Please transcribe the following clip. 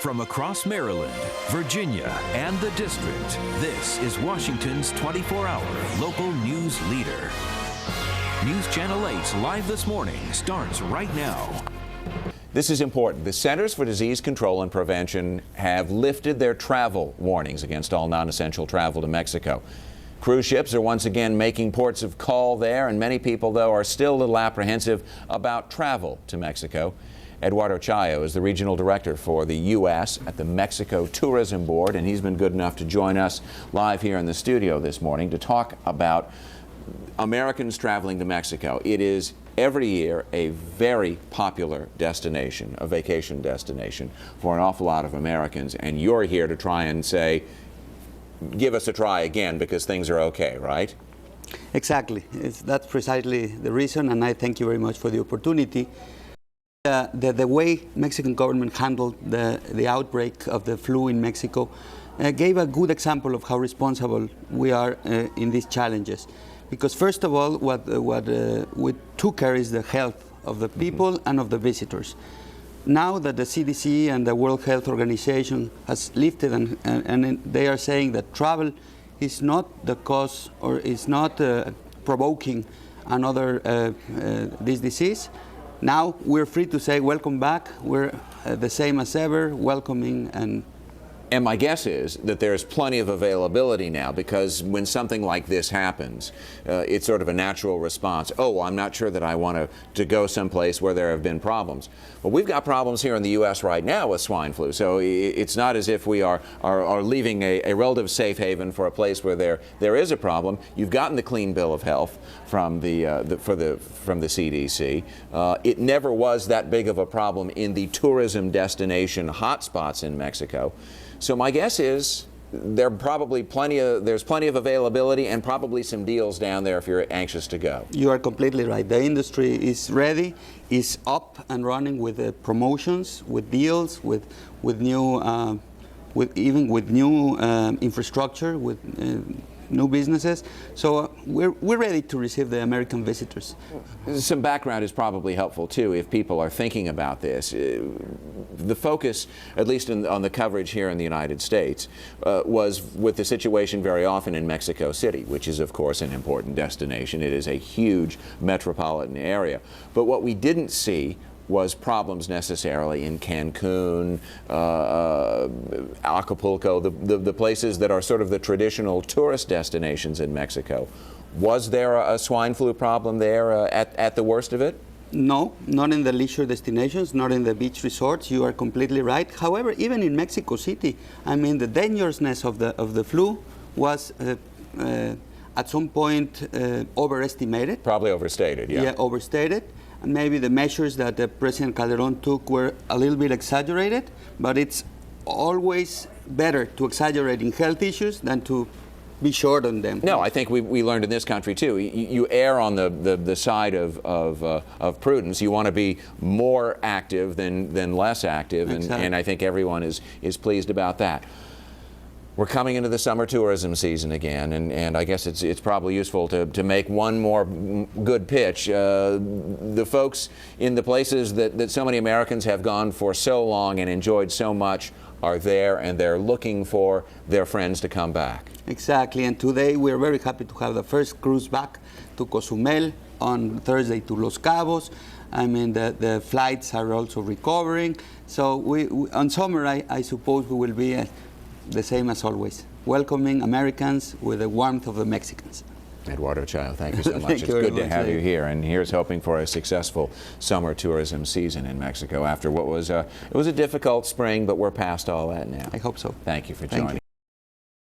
From across Maryland, Virginia, and the District, this is Washington's 24-hour local news leader. News Channel 8's Live This Morning starts right now. This is important. The Centers for Disease Control and Prevention have lifted their travel warnings against all non-essential travel to Mexico. Cruise ships are once again making ports of call there, and many people, though, are still a little apprehensive about travel to Mexico. Eduardo Chayo is the regional director for the U.S. at the Mexico Tourism Board, and he's been good enough to join us live here in the studio this morning to talk about Americans traveling to Mexico. It is every year a very popular destination, a vacation destination for an awful lot of Americans, and you're here to try and say, give us a try again because things are okay, right? Exactly. That's precisely the reason, and I thank you very much for the opportunity. The way Mexican government handled the outbreak of the flu in Mexico gave a good example of how responsible we are in these challenges. Because first of all, what we took care is the health of the people and of the visitors. Now that the CDC and the World Health Organization has lifted and they are saying that travel is not the cause or is not provoking another this disease, now we're free to say welcome back. We're the same as ever, welcoming. And my guess is that there's plenty of availability now, because when something like this happens, it's sort of a natural response. Oh, I'm not sure that I want to go someplace where there have been problems. But we've got problems here in the U.S. right now with swine flu, so it's not as if we are leaving a relative safe haven for a place where there is a problem. You've gotten the clean bill of health from the CDC. It never was that big of a problem in the tourism destination hotspots in Mexico. So my guess is there's plenty of availability and probably some deals down there if you're anxious to go. You are completely right. The industry is ready, is up and running with promotions, with deals, with new infrastructure, with new businesses. So we're ready to receive the American visitors. Some background is probably helpful too if people are thinking about this. The focus, at least on the coverage here in the United States, was with the situation very often in Mexico City, which is of course an important destination. It is a huge metropolitan area. But what we didn't see was problems necessarily in Cancun, Acapulco, the places that are sort of the traditional tourist destinations in Mexico. Was there a swine flu problem there at the worst of it? No, not in the leisure destinations, not in the beach resorts. You are completely right. However, even in Mexico City, I mean, the dangerousness of the flu was at some point overestimated. Probably overstated, yeah. Yeah, overstated. And maybe the measures that President Calderon took were a little bit exaggerated, but it's always better to exaggerate in health issues than to be short on them. No, I think we learned in this country too. You err on the side of prudence. You want to be more active than less active, Exactly. and I think everyone is pleased about that. We're coming into the summer tourism season again, and I guess it's probably useful to make one more good pitch. The folks in the places that so many Americans have gone for so long and enjoyed so much are there, and they're looking for their friends to come back. Exactly, and today we're very happy to have the first cruise back to Cozumel, on Thursday to Los Cabos. I mean, the flights are also recovering. So on summer, I suppose we will be the same as always, welcoming Americans with the warmth of the Mexicans. Eduardo Chayo, thank you so much. Thank It's you good very to much, have you Dave. here, and here's hoping for a successful summer tourism season in Mexico after what was it was a difficult spring, but we're past all that now. I hope so. Thank you for Thank joining. you.